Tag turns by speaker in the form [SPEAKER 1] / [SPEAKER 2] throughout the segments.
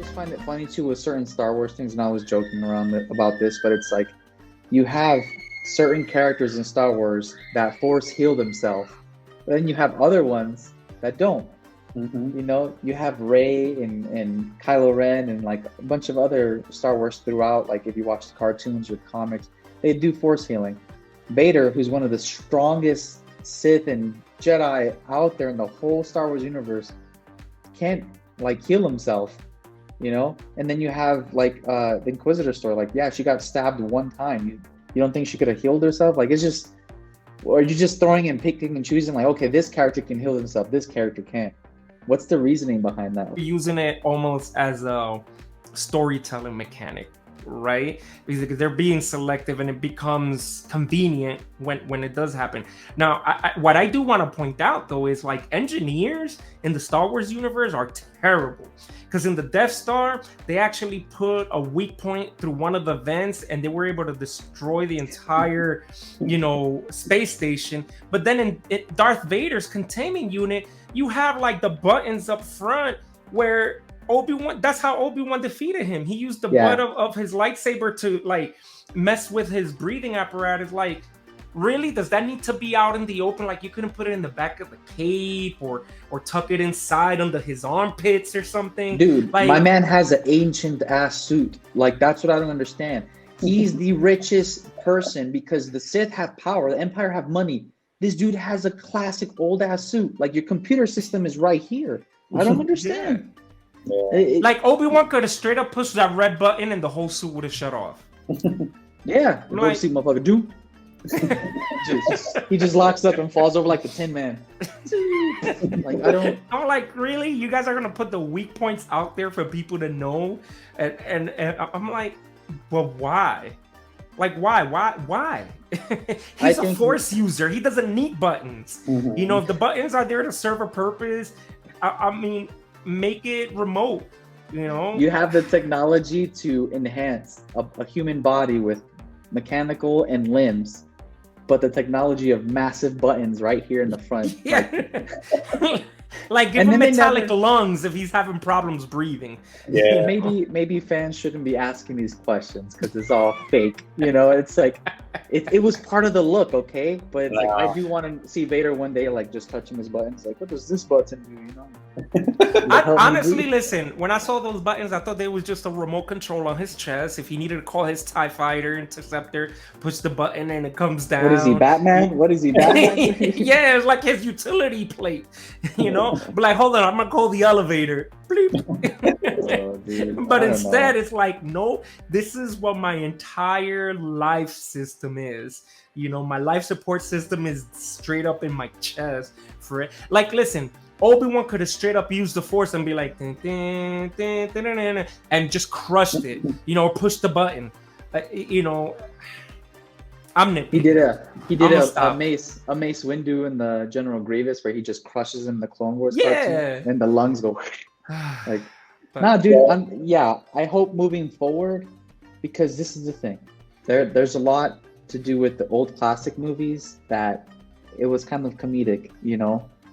[SPEAKER 1] just find it funny too with certain Star Wars things, and I was joking around about this, but it's like you have certain characters in Star Wars that force heal themselves, but then you have other ones that don't.
[SPEAKER 2] Mm-hmm.
[SPEAKER 1] You know, you have Rey and Kylo Ren and like a bunch of other Star Wars throughout. Like if you watch the cartoons or comics, they do force healing. Vader, who's one of the strongest Sith and Jedi out there in the whole Star Wars universe, can't like heal himself, you know. And then you have like the Inquisitor story. Like, yeah, she got stabbed one time. You don't think she could have healed herself? Like, it's just, or are you just throwing and picking and choosing? Like, okay, this character can heal himself, this character can't. What's the reasoning behind that?
[SPEAKER 3] Using it almost as a storytelling mechanic, right? Because they're being selective and it becomes convenient when it does happen. Now, what I do want to point out though is like engineers in the Star Wars universe are terrible. Because in the Death Star, they actually put a weak point through one of the vents and they were able to destroy the entire, space station. But then in Darth Vader's containment unit, you have like the buttons up front where Obi-Wan, that's how Obi-Wan defeated him. He used the butt of his lightsaber to like mess with his breathing apparatus. Like, really? Does that need to be out in the open? Like, you couldn't put it in the back of the cape or tuck it inside under his armpits or something?
[SPEAKER 1] Dude,
[SPEAKER 3] like,
[SPEAKER 1] my man has an ancient ass suit. Like, that's what I don't understand. He's the richest person because the Sith have power, the Empire have money. This dude has a classic old ass suit. Like, your computer system is right here. I don't understand.
[SPEAKER 2] Yeah.
[SPEAKER 3] Like, Obi-Wan could have straight up pushed that red button and the whole suit would have shut off.
[SPEAKER 1] Yeah,
[SPEAKER 3] Like-
[SPEAKER 1] go see motherfucker do. He just locks up and falls over like the Tin Man. Like, I don't.
[SPEAKER 3] I'm like, really? You guys are gonna put the weak points out there for people to know? And I'm like, well, why? Like, why? He's a force user. He doesn't need buttons.
[SPEAKER 2] Mm-hmm.
[SPEAKER 3] If the buttons are there to serve a purpose, I mean, make it remote.
[SPEAKER 1] You have the technology to enhance a human body with mechanical and limbs, but the technology of massive buttons right here in the front.
[SPEAKER 3] Yeah. Like give
[SPEAKER 1] And
[SPEAKER 3] him
[SPEAKER 1] then they
[SPEAKER 3] metallic
[SPEAKER 1] never-
[SPEAKER 3] lungs if he's having problems breathing.
[SPEAKER 2] Yeah.
[SPEAKER 1] Maybe fans shouldn't be asking these questions because it's all fake. It's like it was part of the look, okay? But it's like I do want to see Vader one day like just touching his buttons. Like, what does this button do?
[SPEAKER 3] Honestly, listen, when I saw those buttons, I thought they was just a remote control on his chest. If he needed to call his TIE fighter interceptor, push the button and it comes down.
[SPEAKER 1] What is he, Batman? What is he, Batman?
[SPEAKER 3] Yeah, it's like his utility plate, But like, hold on, I'm gonna call the elevator.
[SPEAKER 1] Oh, dude,
[SPEAKER 3] But
[SPEAKER 1] I don't
[SPEAKER 3] instead,
[SPEAKER 1] know.
[SPEAKER 3] it's like, no, this is what my entire life system is. My life support system is straight up in my chest for it. Like, listen, Obi-Wan could have straight up used the Force and be like, dun, dun, dun, dun, dun, dun, dun, and just crushed it, or push the button. I'm nitpicking.
[SPEAKER 1] He did
[SPEAKER 3] I'ma
[SPEAKER 1] a
[SPEAKER 3] stop.
[SPEAKER 1] Mace Windu in the General Grievous where he just crushes him in the Clone Wars
[SPEAKER 3] Yeah.
[SPEAKER 1] cartoon, and the lungs go like.
[SPEAKER 3] But-
[SPEAKER 1] Nah, dude. I hope moving forward, because this is the thing. There's a lot to do with the old classic movies that it was kind of comedic,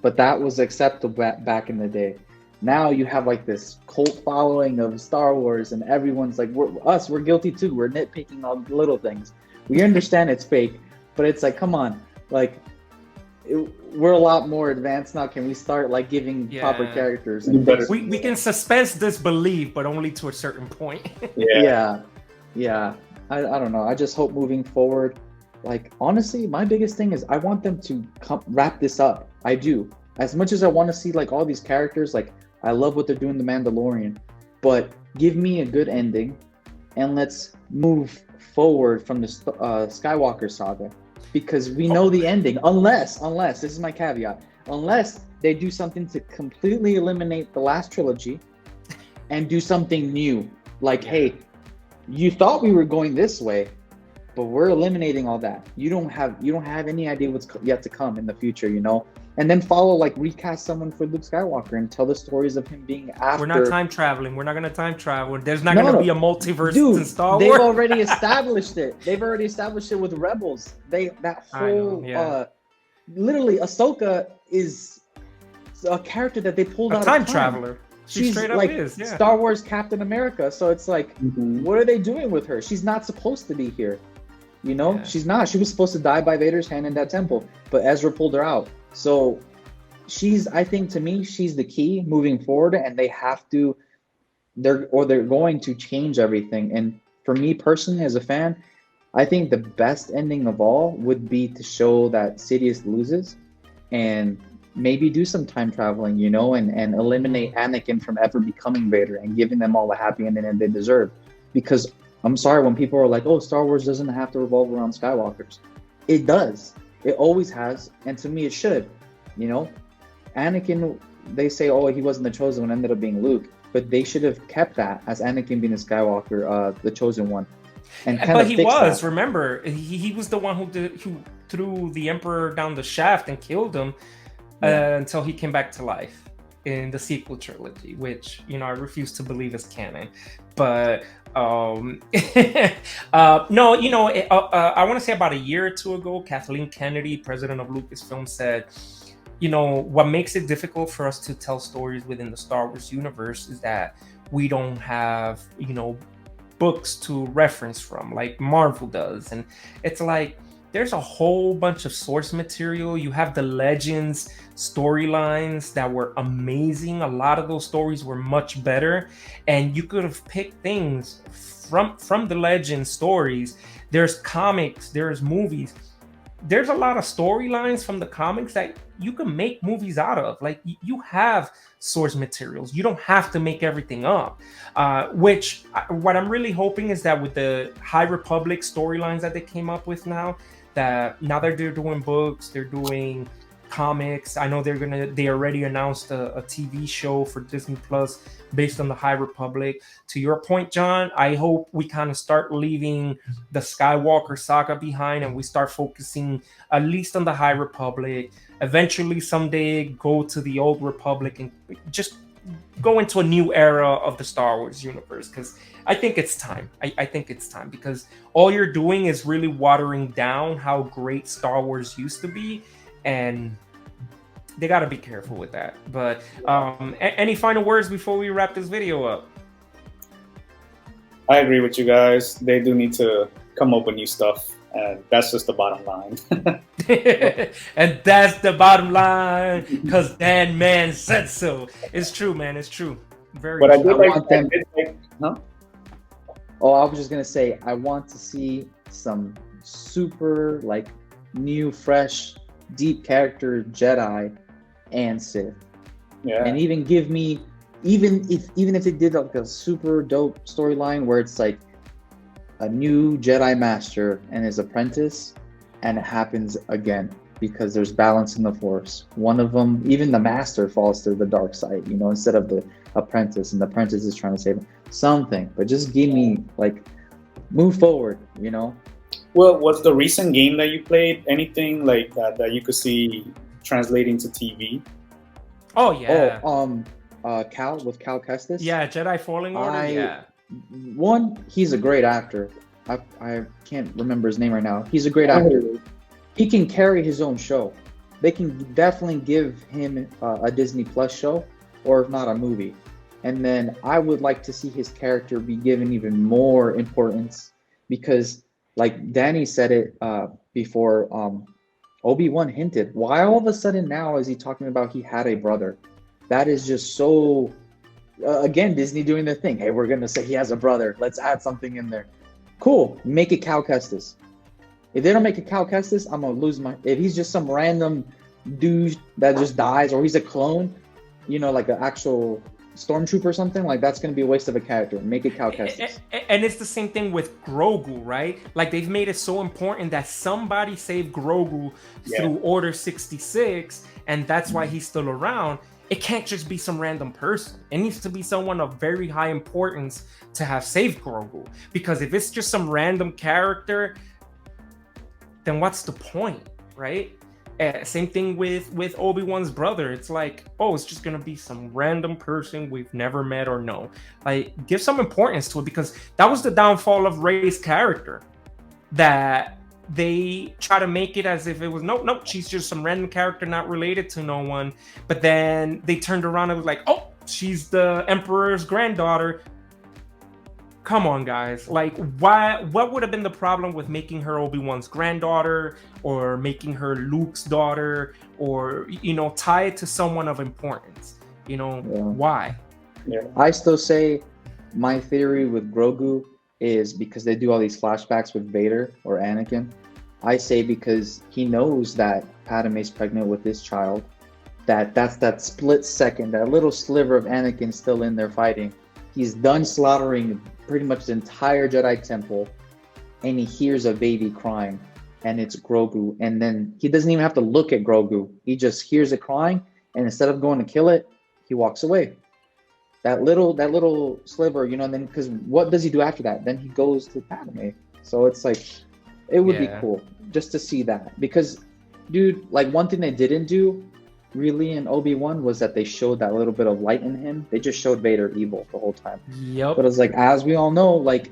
[SPEAKER 1] but that was acceptable back in the day. Now you have like this cult following of Star Wars, and everyone's like, we're guilty too. We're nitpicking all the little things. We understand it's fake, but it's like, come on, like. We're a lot more advanced now. Can we start like giving proper characters?
[SPEAKER 2] You better-
[SPEAKER 3] We can suspense disbelief, but only to a certain point.
[SPEAKER 1] Yeah. I don't know. I just hope moving forward, like honestly, my biggest thing is I want them to wrap this up. I do. As much as I want to see like all these characters, like I love what they're doing The Mandalorian, but give me a good ending, and let's move forward from the Skywalker saga. Because we know the ending, unless this is my caveat, unless they do something to completely eliminate the last trilogy and do something new. Like, hey, you thought we were going this way, but we're eliminating all that. You don't have any idea what's yet to come in the future, And then recast someone for Luke Skywalker and tell the stories of him being after.
[SPEAKER 3] We're not time traveling. We're not going to time travel. There's not going to be a multiverse in Star Wars.
[SPEAKER 1] They've already established it. They've already established it with Rebels. Literally, Ahsoka is a character that they pulled out
[SPEAKER 3] time
[SPEAKER 1] of time.
[SPEAKER 3] traveler. She straight up
[SPEAKER 1] like
[SPEAKER 3] is, yeah.
[SPEAKER 1] Star Wars Captain America. So it's like,
[SPEAKER 2] Mhm.
[SPEAKER 1] what are they doing with her? She's not supposed to be here. You know,
[SPEAKER 3] Yeah.
[SPEAKER 1] she's not. She was supposed to die by Vader's hand in that temple, but Ezra pulled her out. So I think to me, she's the key moving forward, and they have to, they're going to change everything. And for me personally, as a fan, I think the best ending of all would be to show that Sidious loses and maybe do some time traveling, you know, and eliminate Anakin from ever becoming Vader and giving them all the happy ending that they deserve. Because I'm sorry, when people are like, oh, Star Wars doesn't have to revolve around Skywalkers. It does. It always has. And to me, it should. You know, Anakin, they say, oh, he wasn't the chosen one, ended up being Luke. But they should have kept that as Anakin being the Skywalker, the chosen one. And kind
[SPEAKER 3] But
[SPEAKER 1] of
[SPEAKER 3] he
[SPEAKER 1] fix
[SPEAKER 3] was,
[SPEAKER 1] that.
[SPEAKER 3] remember, he was the one who threw the Emperor down the shaft and killed him until he came back to life in the sequel trilogy, which, you know, I refuse to believe is canon. But no, you know, I want to say about a year or two ago, Kathleen Kennedy, president of Lucasfilm, said, you know, what makes it difficult for us to tell stories within the Star Wars universe is that we don't have, you know, books to reference from like Marvel does. And it's like, there's a whole bunch of source material. You have the Legends storylines that were amazing. A lot of those stories were much better, and you could have picked things from the Legends stories. There's comics, there's movies. There's a lot of storylines from the comics that you can make movies out of. Like, you have source materials. You don't have to make everything up. What I'm really hoping is that with the High Republic storylines that they came up with now, that now that they're doing books, they're doing comics. I know they already announced a TV show for Disney Plus based on the High Republic. To your point, John, I hope we kind of start leaving the Skywalker saga behind and we start focusing at least on the High Republic. Eventually, someday, go to the Old Republic and just go into a new era of the Star Wars universe, because I think it's time. I think it's time, because all you're doing is really watering down how great Star Wars used to be, and they got to be careful with that. But any final words before we wrap this video up?
[SPEAKER 2] I agree with you guys. They do need to come up with new stuff, and that's just the bottom line.
[SPEAKER 3] And that's the bottom line, because Dan Man said so. It's true, man. It's true. Very
[SPEAKER 2] But I
[SPEAKER 3] true.
[SPEAKER 2] did
[SPEAKER 1] want them-
[SPEAKER 2] huh?
[SPEAKER 1] Oh, I was just gonna say, I want to see some super like new, fresh, deep character Jedi and Sith,
[SPEAKER 2] Yeah.
[SPEAKER 1] and even give me, even if they did like a super dope storyline where it's like a new Jedi Master and his apprentice, and it happens again because there's balance in the Force. One of them, even the Master, falls to the dark side, you know, instead of the apprentice, and the apprentice is trying to save him. Something, but just give me like, move forward, you know.
[SPEAKER 2] Well, was the recent game that you played anything like that you could see translating to TV?
[SPEAKER 3] Oh yeah.
[SPEAKER 1] Cal with Cal Kestis.
[SPEAKER 3] Yeah, Jedi Falling Order. Yeah.
[SPEAKER 1] One, he's a great actor. I can't remember his name right now. He's a great actor. He can carry his own show. They can definitely give him a Disney Plus show, or if not, a movie. And then I would like to see his character be given even more importance, because like Danny said it before, Obi-Wan hinted, why all of a sudden now is he talking about he had a brother? That is just so, again, Disney doing their thing. Hey, we're going to say he has a brother. Let's add something in there. Cool. Make it Cal Kestis. If they don't make it Cal Kestis, I'm going to lose my... If he's just some random dude that just dies, or he's a clone, you know, like an actual stormtrooper or something, like that's going to be a waste of a character. Make it Cal Kestis.
[SPEAKER 3] And it's the same thing with Grogu, right? Like, they've made it so important that somebody saved Grogu through Order 66, and that's why he's still around. It can't just be some random person. It needs to be someone of very high importance to have saved Grogu. Because if it's just some random character, then what's the point, right? Same thing with Obi-Wan's brother. It's like, oh, it's just gonna be some random person we've never met or know. Like, give some importance to it, because that was the downfall of Rey's character. That they try to make it as if it was nope, she's just some random character not related to no one. But then they turned around and was like, oh, she's the Emperor's granddaughter. Come on, guys. Like, why? What would have been the problem with making her Obi-Wan's granddaughter, or making her Luke's daughter, or, you know, tie it to someone of importance? You know, why?
[SPEAKER 2] Yeah.
[SPEAKER 1] I still say my theory with Grogu is because they do all these flashbacks with Vader or Anakin. I say because he knows that Padme's pregnant with this child, that's that split second, that little sliver of Anakin still in there fighting. He's done slaughtering pretty much the entire Jedi Temple, and he hears a baby crying, and it's Grogu. And then he doesn't even have to look at Grogu. He just hears it crying, and instead of going to kill it, he walks away. That little sliver, you know. And then, because what does he do after that? Then he goes to Padme. So it's like, it would be cool just to see that, because, dude, like, one thing they didn't do really in Obi-Wan was that they showed that little bit of light in him. They just showed Vader evil the whole time.
[SPEAKER 3] Yep.
[SPEAKER 1] But it's like, as we all know, like,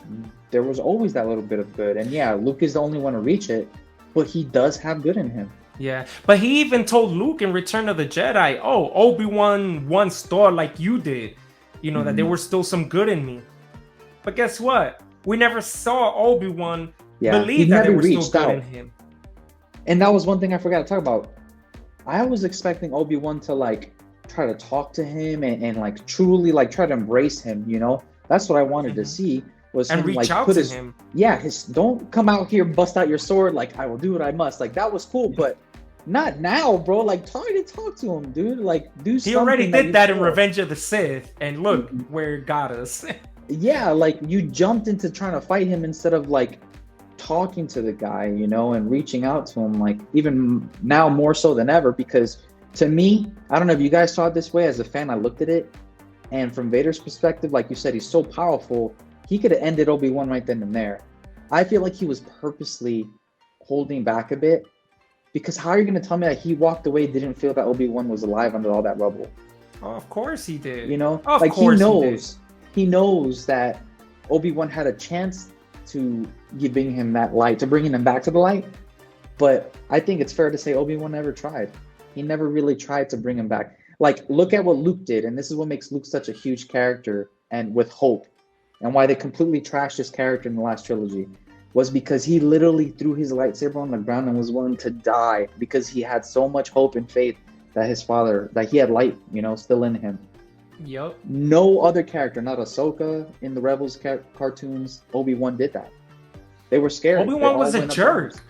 [SPEAKER 1] there was always that little bit of good. And yeah, Luke is the only one to reach it, but he does have good in him.
[SPEAKER 3] Yeah, but he even told Luke in Return of the Jedi, "Oh, Obi-Wan once thought like you did, you know, that there was still some good in me." But guess what? We never saw Obi-Wan believe that there was still good in him.
[SPEAKER 1] And that was one thing I forgot to talk about. I was expecting Obi-Wan to, like, try to talk to him and like truly, like, try to embrace him, you know? That's what I wanted to see, was
[SPEAKER 3] and
[SPEAKER 1] him,
[SPEAKER 3] reach
[SPEAKER 1] like,
[SPEAKER 3] out
[SPEAKER 1] put
[SPEAKER 3] to
[SPEAKER 1] his
[SPEAKER 3] him.
[SPEAKER 1] Yeah, his don't come out here, bust out your sword, like, I will do what I must. Like, that was cool, but not now, bro. Like, try to talk to him, dude. Like, do something.
[SPEAKER 3] He already did that in Revenge of the Sith, and look where it got us.
[SPEAKER 1] Yeah, like, you jumped into trying to fight him instead of, like, talking to the guy, you know, and reaching out to him, like, even now more so than ever. Because to me, I don't know if you guys saw it this way, as a fan, I looked at it, and from Vader's perspective, like you said, he's so powerful, he could have ended Obi-Wan right then and there. I feel like he was purposely holding back a bit, because how are you going to tell me that he walked away, didn't feel that Obi-Wan was alive under all that rubble?
[SPEAKER 3] Oh, of course he did.
[SPEAKER 1] You know,
[SPEAKER 3] of
[SPEAKER 1] like,
[SPEAKER 3] course
[SPEAKER 1] he knows that Obi-Wan had a chance to bring him that light, to bringing him back to the light. But I think it's fair to say Obi-Wan never tried. He never really tried to bring him back. Like, look at what Luke did, and this is what makes Luke such a huge character, and with hope, and why they completely trashed his character in the last trilogy, was because he literally threw his lightsaber on the ground and was willing to die because he had so much hope and faith that his father, that he had light, you know, still in him.
[SPEAKER 3] Yep.
[SPEAKER 1] No other character, not Ahsoka in the Rebels cartoons, Obi-Wan did that. They were scared.
[SPEAKER 3] Obi-Wan was a jerk.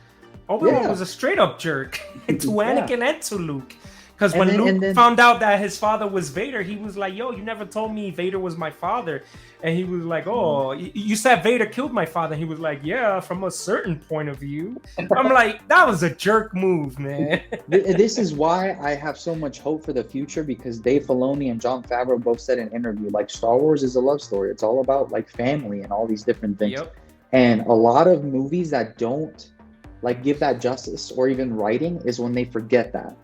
[SPEAKER 3] Obi-Wan was a straight up jerk to Anakin and to Luke. Because when Luke found out that his father was Vader, he was like, "Yo, you never told me Vader was my father." And he was like, "Oh, you said Vader killed my father." And he was like, "Yeah, from a certain point of view." I'm like, that was a jerk move, man.
[SPEAKER 1] This is why I have so much hope for the future, because Dave Filoni and Jon Favreau both said in an interview, like, Star Wars is a love story. It's all about, like, family and all these different things.
[SPEAKER 3] Yep.
[SPEAKER 1] And a lot of movies that don't, like, give that justice, or even writing, is when they forget that.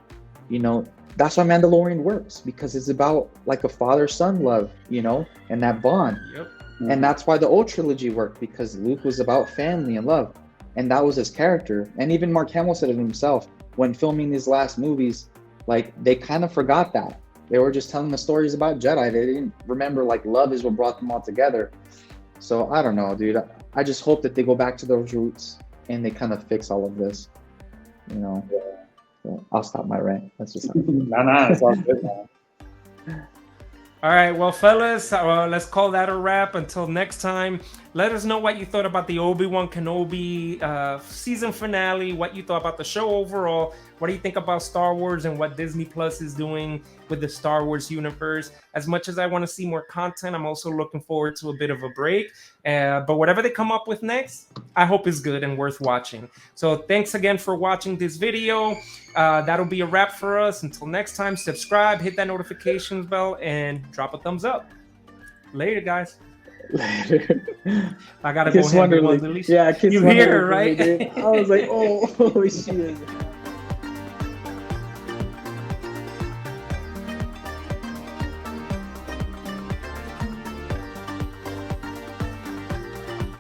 [SPEAKER 1] You know, that's why Mandalorian works, because it's about, like, a father-son love, you know, and that bond.
[SPEAKER 3] Yep.
[SPEAKER 1] And that's why the old trilogy worked, because Luke was about family and love, and that was his character. And even Mark Hamill said it himself when filming these last movies, like, they kind of forgot that. They were just telling the stories about Jedi. They didn't remember, like, love is what brought them all together. So I don't know, dude. I just hope that they go back to those roots and they kind of fix all of this, you know. So I'll stop my rant. That's just
[SPEAKER 2] Nah, it's all good, man.
[SPEAKER 3] All right, well, fellas, let's call that a wrap. Until next time, let us know what you thought about the Obi-Wan Kenobi season finale, what you thought about the show overall. What do you think about Star Wars and what Disney Plus is doing with the Star Wars universe? As much as I want to see more content, I'm also looking forward to a bit of a break. But whatever they come up with next, I hope is good and worth watching. So thanks again for watching this video. That'll be a wrap for us. Until next time, subscribe, hit that notifications bell, and drop a thumbs up. Later, guys.
[SPEAKER 1] Later.
[SPEAKER 3] I gotta go ahead and
[SPEAKER 1] Yeah,
[SPEAKER 3] you hear her, right?
[SPEAKER 1] I was like, oh, shit.